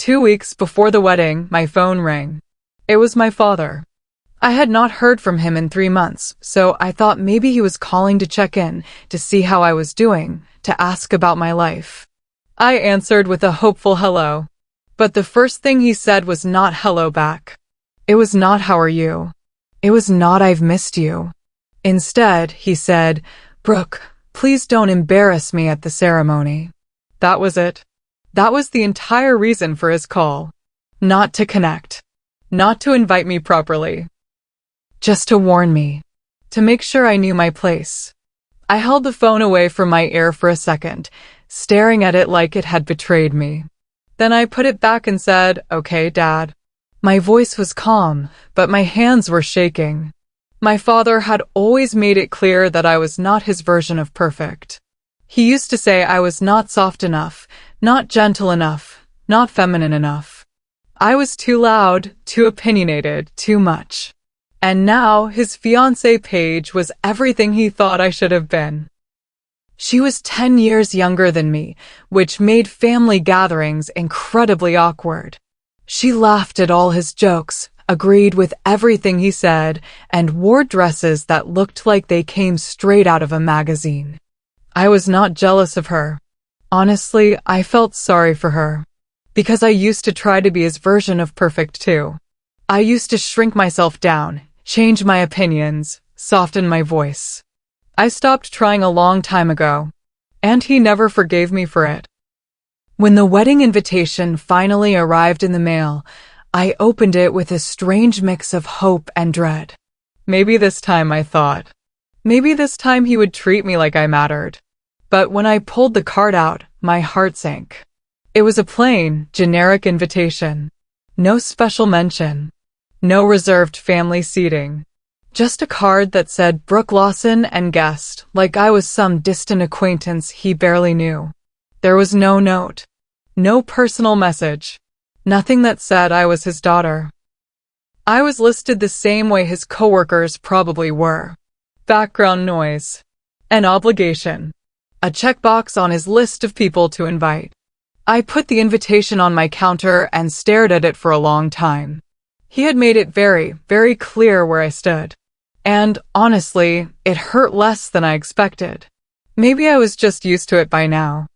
2 weeks before the wedding, my phone rang. It was my father. I had not heard from him in 3 months, so I thought maybe he was calling to check in, to see how I was doing, to ask about my life. I answered with a hopeful hello. But the first thing he said was not hello back. It was not how are you. It was not I've missed you. Instead, he said, Brooke, please don't embarrass me at the ceremony. That was it. That was the entire reason for his call. Not to connect. Not to invite me properly. Just to warn me. To make sure I knew my place. I held the phone away from my ear for a second, staring at it like it had betrayed me. Then I put it back and said, "Okay, Dad." My voice was calm, but my hands were shaking. My father had always made it clear that I was not his version of perfect. He used to say I was not soft enough, not gentle enough, not feminine enough. I was too loud, too opinionated, too much. And now his fiancée Paige was everything he thought I should have been. She was 10 years younger than me, which made family gatherings incredibly awkward. She laughed at all his jokes, agreed with everything he said, and wore dresses that looked like they came straight out of a magazine. I was not jealous of her. Honestly, I felt sorry for her. Because I used to try to be his version of perfect too. I used to shrink myself down, change my opinions, soften my voice. I stopped trying a long time ago, and he never forgave me for it. When the wedding invitation finally arrived in the mail, I opened it with a strange mix of hope and dread. Maybe this time, I thought. Maybe this time he would treat me like I mattered. But when I pulled the card out, my heart sank. It was a plain, generic invitation. No special mention. No reserved family seating. Just a card that said Brooke Lawson and guest, like I was some distant acquaintance he barely knew. There was no note. No personal message. Nothing that said I was his daughter. I was listed the same way his coworkers probably were. Background noise. An obligation. A checkbox on his list of people to invite. I put the invitation on my counter and stared at it for a long time. He had made it very, very clear where I stood. And, honestly, it hurt less than I expected. Maybe I was just used to it by now.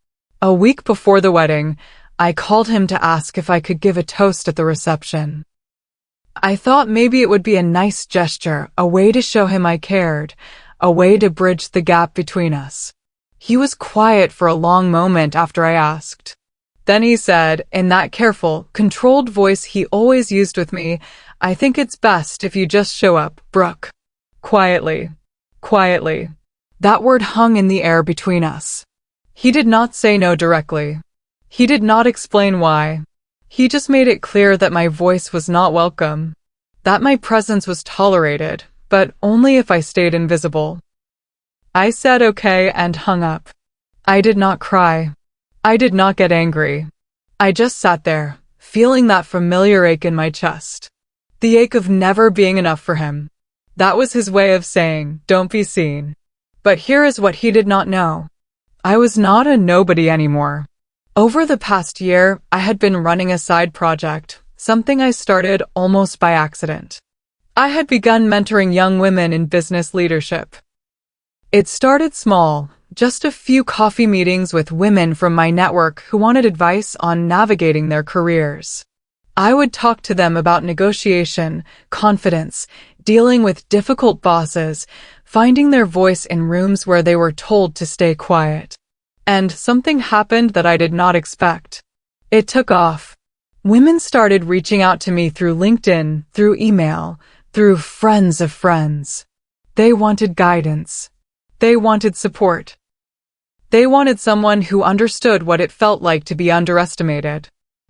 A week before the wedding, I called him to ask if I could give a toast at the reception. I thought maybe it would be a nice gesture, a way to show him I cared, a way to bridge the gap between us. He was quiet for a long moment after I asked. Then he said, in that careful, controlled voice he always used with me, "I think it's best if you just show up, Brooke." Quietly. Quietly. That word hung in the air between us. He did not say no directly. He did not explain why. He just made it clear that my voice was not welcome. That my presence was tolerated, but only if I stayed invisible. I said okay and hung up. I did not cry. I did not get angry. I just sat there, feeling that familiar ache in my chest. The ache of never being enough for him. That was his way of saying, don't be seen. But here is what he did not know. I was not a nobody anymore. Over the past year, I had been running a side project, something I started almost by accident. I had begun mentoring young women in business leadership. It started small, just a few coffee meetings with women from my network who wanted advice on navigating their careers. I would talk to them about negotiation, confidence, dealing with difficult bosses, finding their voice in rooms where they were told to stay quiet. And something happened that I did not expect. It took off. Women started reaching out to me through LinkedIn, through email, through friends of friends. They wanted guidance. They wanted support. They wanted someone who understood what it felt like to be underestimated.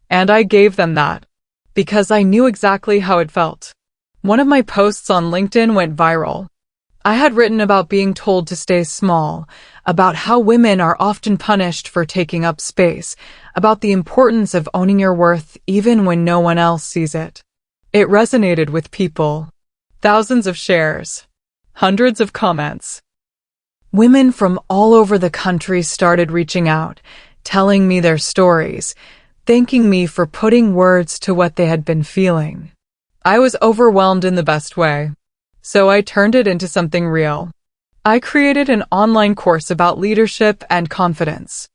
And I gave them that. Because I knew exactly how it felt. One of my posts on LinkedIn went viral. I had written about being told to stay small, about how women are often punished for taking up space, about the importance of owning your worth even when no one else sees it. It resonated with people. Thousands of shares. Hundreds of comments. Women from all over the country started reaching out, telling me their stories, thanking me for putting words to what they had been feeling. I was overwhelmed in the best way, so I turned it into something real. I created an online course about leadership and confidence.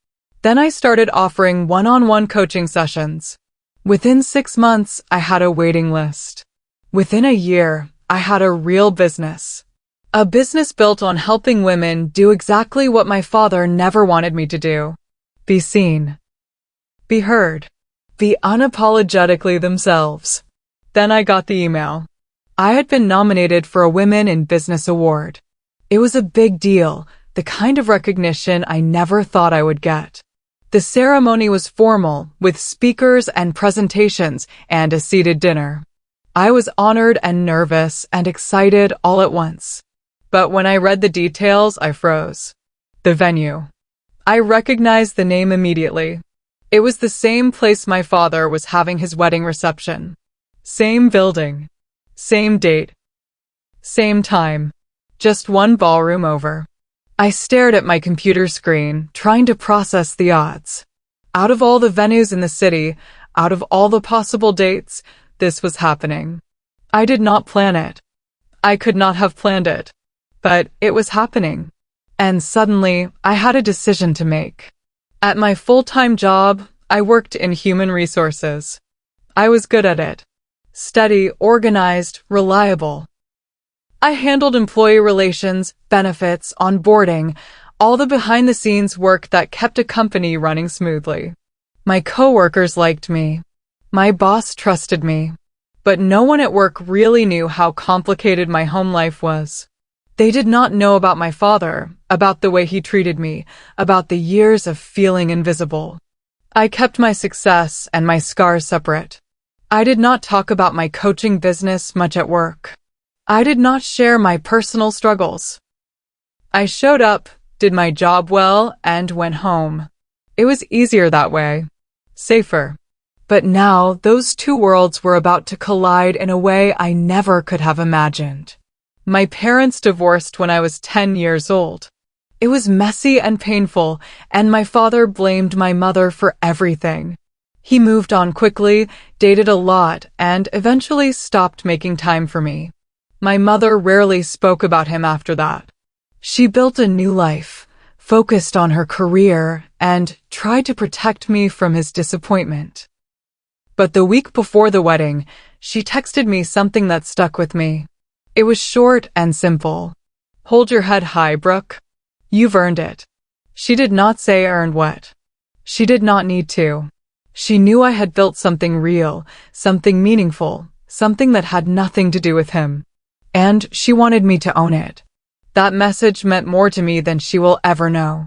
Then I started offering one-on-one coaching sessions. Within 6 months, I had a waiting list. Within a year, I had a real business. A business built on helping women do exactly what my father never wanted me to do. Be seen. Be heard. Be unapologetically themselves. Then I got the email. I had been nominated for a Women in Business award. It was a big deal, the kind of recognition I never thought I would get. The ceremony was formal, with speakers and presentations and a seated dinner. I was honored and nervous and excited all at once. But when I read the details, I froze. The venue. I recognized the name immediately. It was the same place my father was having his wedding reception. Same building. Same date. Same time. Just one ballroom over. I stared at my computer screen, trying to process the odds. Out of all the venues in the city, out of all the possible dates, this was happening. I did not plan it. I could not have planned it. But it was happening. And suddenly, I had a decision to make. At my full-time job, I worked in human resources. I was good at it. Steady, organized, reliable. I handled employee relations, benefits, onboarding, all the behind-the-scenes work that kept a company running smoothly. My coworkers liked me. My boss trusted me. But no one at work really knew how complicated my home life was. They did not know about my father, about the way he treated me, about the years of feeling invisible. I kept my success and my scars separate. I did not talk about my coaching business much at work. I did not share my personal struggles. I showed up, did my job well, and went home. It was easier that way. Safer. But now, those two worlds were about to collide in a way I never could have imagined. My parents divorced when I was 10 years old. It was messy and painful, and my father blamed my mother for everything. He moved on quickly, dated a lot, and eventually stopped making time for me. My mother rarely spoke about him after that. She built a new life, focused on her career, and tried to protect me from his disappointment. But the week before the wedding, she texted me something that stuck with me. It was short and simple. Hold your head high, Brooke. You've earned it. She did not say earned what. She did not need to. She knew I had built something real, something meaningful, something that had nothing to do with him. And she wanted me to own it. That message meant more to me than she will ever know.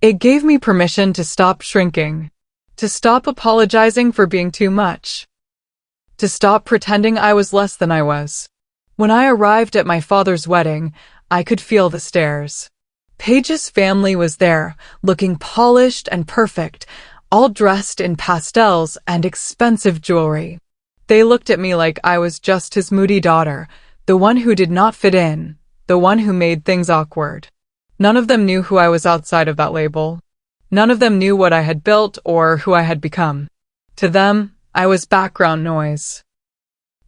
It gave me permission to stop shrinking, to stop apologizing for being too much, to stop pretending I was less than I was. When I arrived at my father's wedding, I could feel the stares. Paige's family was there, looking polished and perfect, all dressed in pastels and expensive jewelry. They looked at me like I was just his moody daughter, the one who did not fit in, the one who made things awkward. None of them knew who I was outside of that label. None of them knew what I had built or who I had become. To them, I was background noise.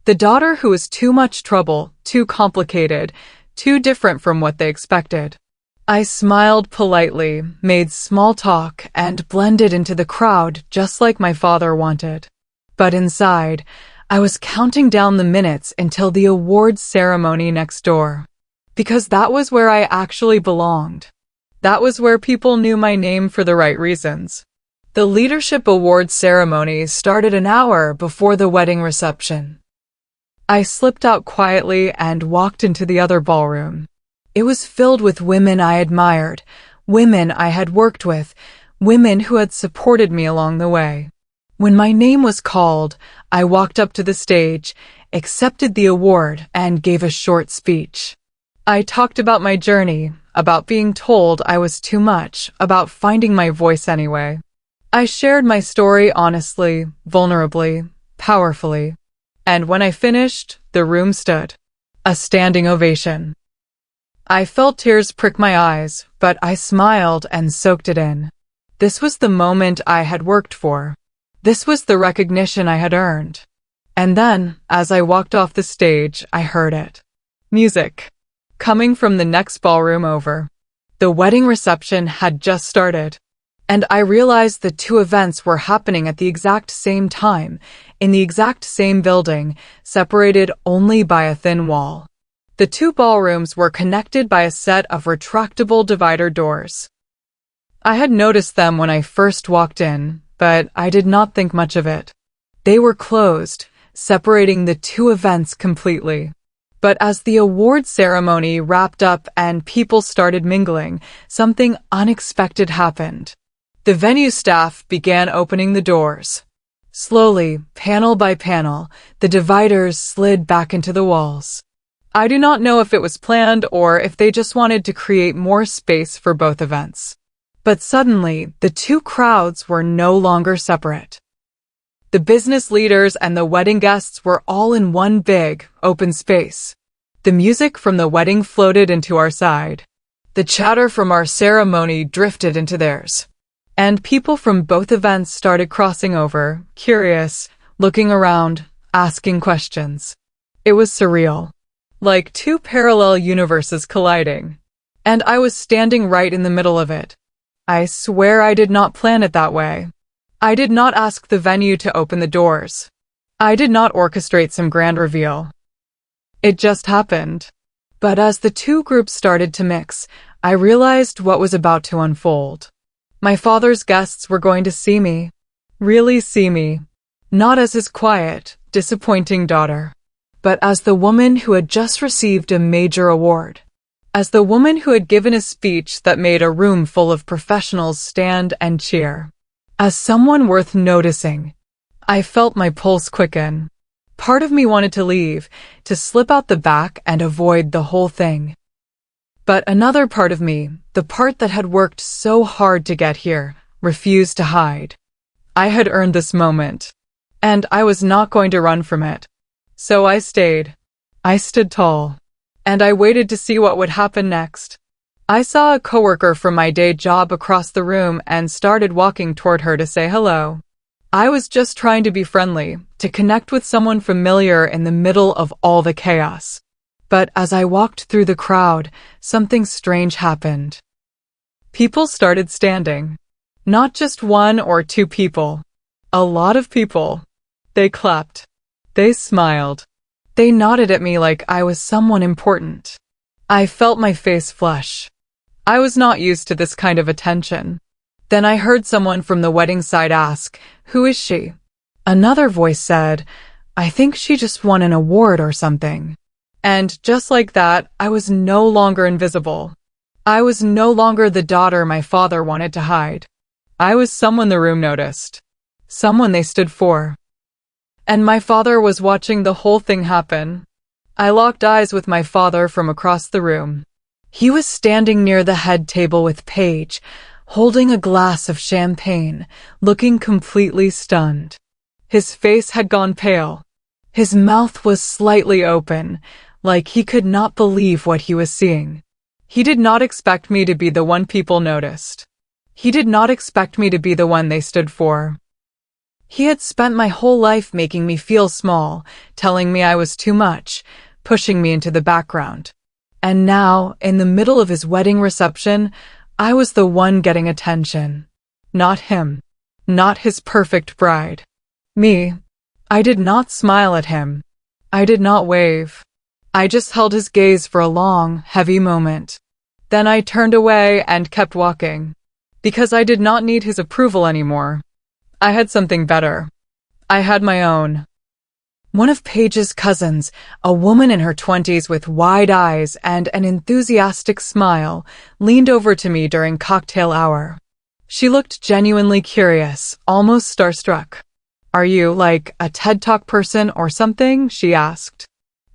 The daughter who was too much trouble, too complicated, too different from what they expected. I smiled politely, made small talk, and blended into the crowd just like my father wanted. But inside, I was counting down the minutes until the awards ceremony next door. Because that was where I actually belonged. That was where people knew my name for the right reasons. The leadership awards ceremony started an hour before the wedding reception. I slipped out quietly and walked into the other ballroom. It was filled with women I admired, women I had worked with, women who had supported me along the way. When my name was called, I walked up to the stage, accepted the award, and gave a short speech. I talked about my journey, about being told I was too much, about finding my voice anyway. I shared my story honestly, vulnerably, powerfully. And when I finished, the room stood. A standing ovation. I felt tears prick my eyes, but I smiled and soaked it in. This was the moment I had worked for. This was the recognition I had earned. And then, as I walked off the stage, I heard it. Music. Coming from the next ballroom over. The wedding reception had just started. And I realized the two events were happening at the exact same time, in the exact same building, separated only by a thin wall. The two ballrooms were connected by a set of retractable divider doors. I had noticed them when I first walked in, but I did not think much of it. They were closed, separating the two events completely. But as the award ceremony wrapped up and people started mingling, something unexpected happened. The venue staff began opening the doors. Slowly, panel by panel, the dividers slid back into the walls. I do not know if it was planned or if they just wanted to create more space for both events. But suddenly, the two crowds were no longer separate. The business leaders and the wedding guests were all in one big, open space. The music from the wedding floated into our side. The chatter from our ceremony drifted into theirs. And people from both events started crossing over, curious, looking around, asking questions. It was surreal. Like two parallel universes colliding. And I was standing right in the middle of it. I swear I did not plan it that way. I did not ask the venue to open the doors. I did not orchestrate some grand reveal. It just happened. But as the two groups started to mix, I realized what was about to unfold. My father's guests were going to see me. Really see me. Not as his quiet, disappointing daughter, but as the woman who had just received a major award. As the woman who had given a speech that made a room full of professionals stand and cheer. As someone worth noticing. I felt my pulse quicken. Part of me wanted to leave, to slip out the back and avoid the whole thing. But another part of me, the part that had worked so hard to get here, refused to hide. I had earned this moment. And I was not going to run from it. So I stayed. I stood tall. And I waited to see what would happen next. I saw a coworker from my day job across the room and started walking toward her to say hello. I was just trying to be friendly, to connect with someone familiar in the middle of all the chaos. But as I walked through the crowd, something strange happened. People started standing. Not just one or two people. A lot of people. They clapped. They smiled. They nodded at me like I was someone important. I felt my face flush. I was not used to this kind of attention. Then I heard someone from the wedding side ask, "Who is she?" Another voice said, "I think she just won an award or something." And just like that, I was no longer invisible. I was no longer the daughter my father wanted to hide. I was someone the room noticed. Someone they stood for. And my father was watching the whole thing happen. I locked eyes with my father from across the room. He was standing near the head table with Paige, holding a glass of champagne, looking completely stunned. His face had gone pale. His mouth was slightly open, like he could not believe what he was seeing. He did not expect me to be the one people noticed. He did not expect me to be the one they stood for. He had spent my whole life making me feel small, telling me I was too much, pushing me into the background. And now, in the middle of his wedding reception, I was the one getting attention. Not him. Not his perfect bride. Me. I did not smile at him. I did not wave. I just held his gaze for a long, heavy moment. Then I turned away and kept walking. Because I did not need his approval anymore. I had something better. I had my own. One of Paige's cousins, a woman in her 20s with wide eyes and an enthusiastic smile, leaned over to me during cocktail hour. She looked genuinely curious, almost starstruck. "Are you, like, a TED Talk person or something?" she asked.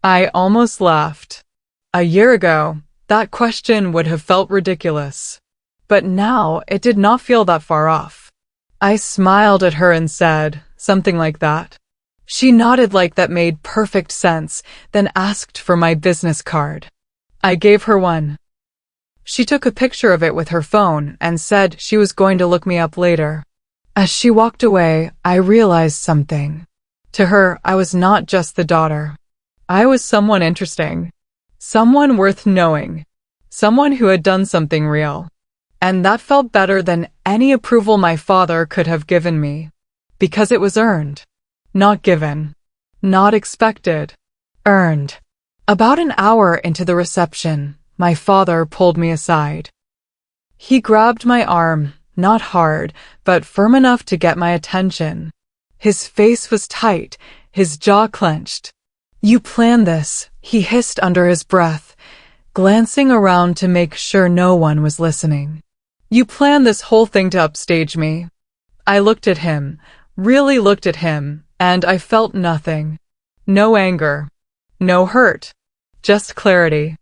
I almost laughed. A year ago, that question would have felt ridiculous. But now, it did not feel that far off. I smiled at her and said, something like that. She nodded like that made perfect sense, then asked for my business card. I gave her one. She took a picture of it with her phone and said she was going to look me up later. As she walked away, I realized something. To her, I was not just the daughter. I was someone interesting. Someone worth knowing. Someone who had done something real. And that felt better than any approval my father could have given me. Because it was earned. Not given. Not expected. Earned. About an hour into the reception, my father pulled me aside. He grabbed my arm, not hard, but firm enough to get my attention. His face was tight, his jaw clenched. "You planned this," he hissed under his breath, glancing around to make sure no one was listening. "You planned this whole thing to upstage me." I looked at him, really looked at him, and I felt nothing. No anger. No hurt. Just clarity.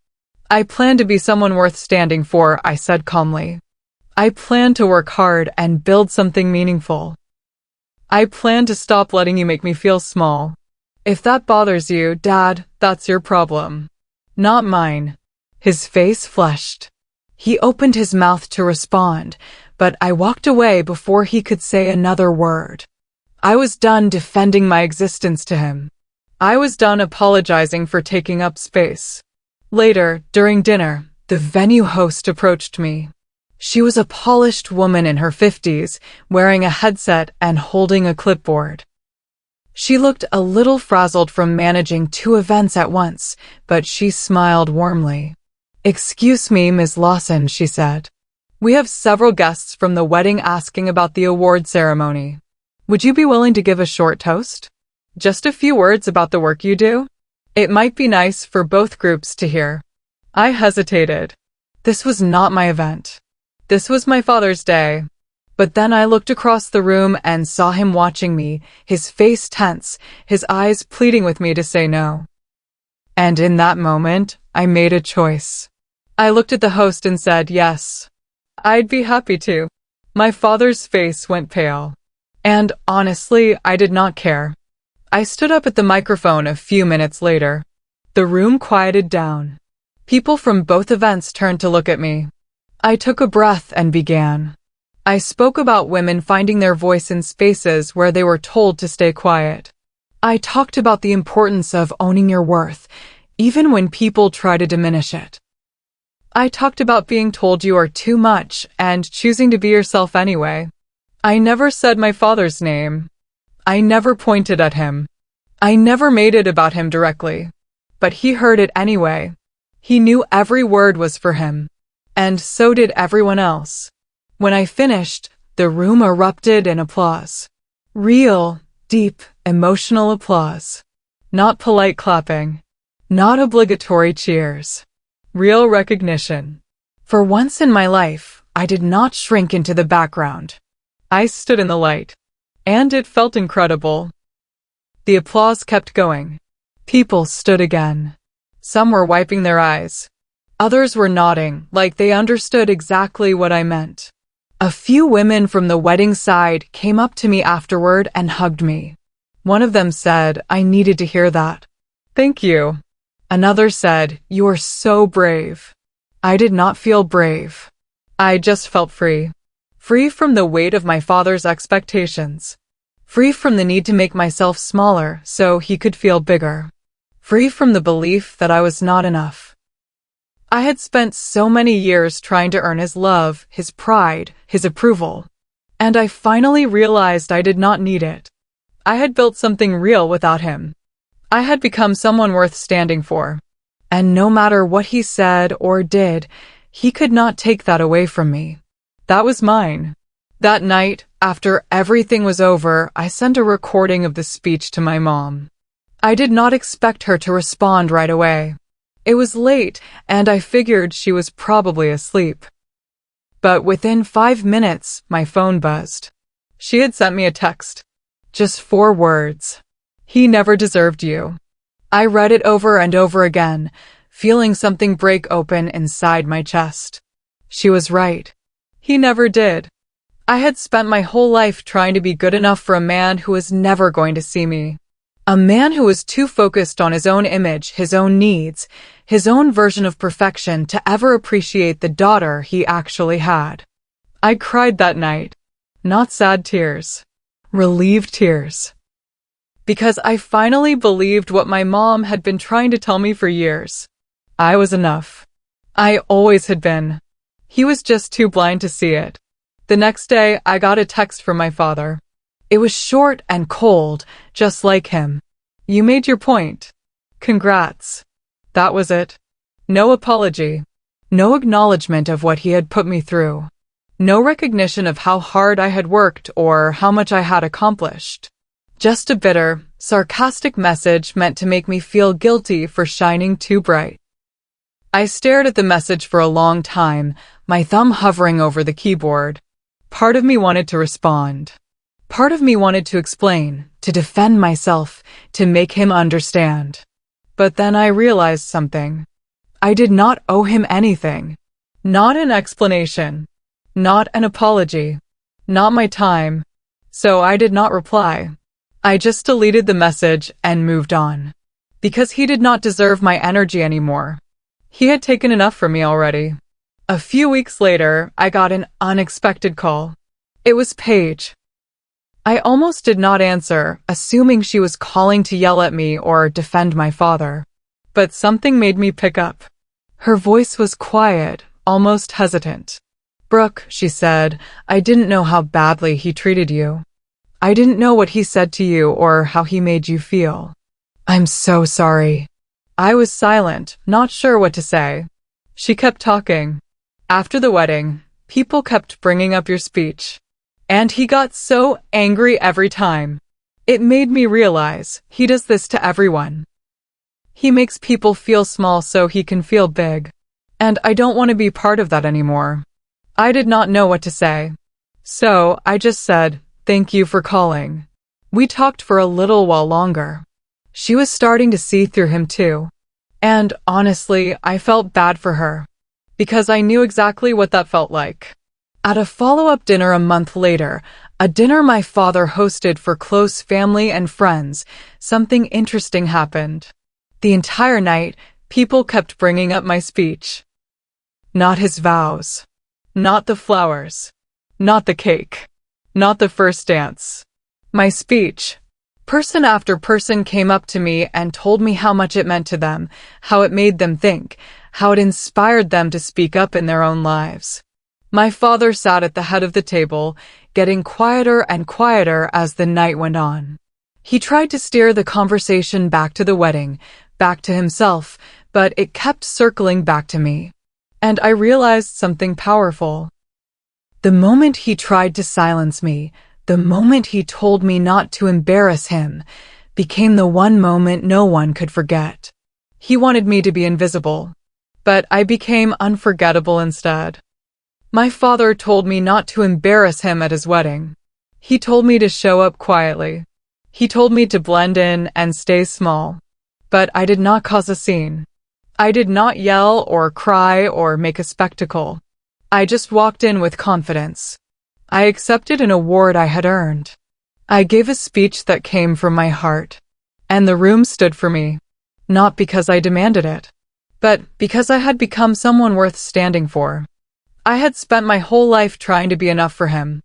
"I plan to be someone worth standing for," I said calmly. "I plan to work hard and build something meaningful. I plan to stop letting you make me feel small. If that bothers you, Dad, that's your problem. Not mine." His face flushed. He opened his mouth to respond, but I walked away before he could say another word. I was done defending my existence to him. I was done apologizing for taking up space. Later, during dinner, the venue host approached me. She was a polished woman in her 50s, wearing a headset and holding a clipboard. She looked a little frazzled from managing 2 events at once, but she smiled warmly. "Excuse me, Ms. Lawson," she said. "We have several guests from the wedding asking about the award ceremony. Would you be willing to give a short toast? Just a few words about the work you do? It might be nice for both groups to hear." I hesitated. This was not my event. This was my father's day. But then I looked across the room and saw him watching me, his face tense, his eyes pleading with me to say no. And in that moment, I made a choice. I looked at the host and said yes. I'd be happy to. My father's face went pale. And honestly, I did not care. I stood up at the microphone a few minutes later. The room quieted down. People from both events turned to look at me. I took a breath and began. I spoke about women finding their voice in spaces where they were told to stay quiet. I talked about the importance of owning your worth, even when people try to diminish it. I talked about being told you are too much and choosing to be yourself anyway. I never said my father's name. I never pointed at him. I never made it about him directly. But he heard it anyway. He knew every word was for him. And so did everyone else. When I finished, the room erupted in applause. Real, deep, emotional applause. Not polite clapping. Not obligatory cheers. Real recognition. For once in my life, I did not shrink into the background. I stood in the light. And it felt incredible. The applause kept going. People stood again. Some were wiping their eyes. Others were nodding, like they understood exactly what I meant. A few women from the wedding side came up to me afterward and hugged me. One of them said, "I needed to hear that." "Thank you." Another said, "You are so brave." I did not feel brave. I just felt free. Free from the weight of my father's expectations. Free from the need to make myself smaller so he could feel bigger. Free from the belief that I was not enough. I had spent so many years trying to earn his love, his pride, his approval. And I finally realized I did not need it. I had built something real without him. I had become someone worth standing for. And no matter what he said or did, he could not take that away from me. That was mine. That night, after everything was over, I sent a recording of the speech to my mom. I did not expect her to respond right away. It was late, and I figured she was probably asleep. But within 5 minutes, my phone buzzed. She had sent me a text. Just 4 words. "He never deserved you." I read it over and over again, feeling something break open inside my chest. She was right. He never did. I had spent my whole life trying to be good enough for a man who was never going to see me. A man who was too focused on his own image, his own needs, his own version of perfection to ever appreciate the daughter he actually had. I cried that night. Not sad tears. Relieved tears. Because I finally believed what my mom had been trying to tell me for years. I was enough. I always had been. He was just too blind to see it. The next day, I got a text from my father. It was short and cold, just like him. You made your point. Congrats. That was it. No apology. No acknowledgement of what he had put me through. No recognition of how hard I had worked or how much I had accomplished. Just a bitter, sarcastic message meant to make me feel guilty for shining too bright. I stared at the message for a long time, my thumb hovering over the keyboard. Part of me wanted to respond. Part of me wanted to explain, to defend myself, to make him understand. But then I realized something. I did not owe him anything. Not an explanation. Not an apology. Not my time. So I did not reply. I just deleted the message and moved on. Because he did not deserve my energy anymore. He had taken enough from me already. A few weeks later, I got an unexpected call. It was Paige. I almost did not answer, assuming she was calling to yell at me or defend my father. But something made me pick up. Her voice was quiet, almost hesitant. Brooke, she said, I didn't know how badly he treated you. I didn't know what he said to you or how he made you feel. I'm so sorry. I was silent, not sure what to say. She kept talking. After the wedding, people kept bringing up your speech. And he got so angry every time. It made me realize he does this to everyone. He makes people feel small so he can feel big. And I don't want to be part of that anymore. I did not know what to say. So I just said, thank you for calling. We talked for a little while longer. She was starting to see through him too. And honestly, I felt bad for her. Because I knew exactly what that felt like. At a follow-up dinner a month later, a dinner my father hosted for close family and friends, something interesting happened. The entire night, people kept bringing up my speech. Not his vows. Not the flowers. Not the cake. Not the first dance. My speech. Person after person came up to me and told me how much it meant to them, how it made them think, how it inspired them to speak up in their own lives. My father sat at the head of the table, getting quieter and quieter as the night went on. He tried to steer the conversation back to the wedding, back to himself, but it kept circling back to me. And I realized something powerful. The moment he tried to silence me, the moment he told me not to embarrass him, became the one moment no one could forget. He wanted me to be invisible, but I became unforgettable instead. My father told me not to embarrass him at his wedding. He told me to show up quietly. He told me to blend in and stay small. But I did not cause a scene. I did not yell or cry or make a spectacle. I just walked in with confidence. I accepted an award I had earned. I gave a speech that came from my heart. And the room stood for me. Not because I demanded it, but because I had become someone worth standing for. I had spent my whole life trying to be enough for him.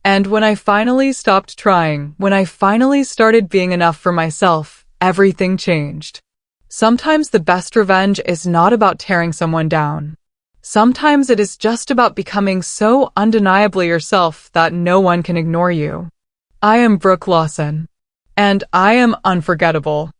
And when I finally stopped trying, when I finally started being enough for myself, everything changed. Sometimes the best revenge is not about tearing someone down. Sometimes it is just about becoming so undeniably yourself that no one can ignore you. I am Brooke Lawson. And I am unforgettable.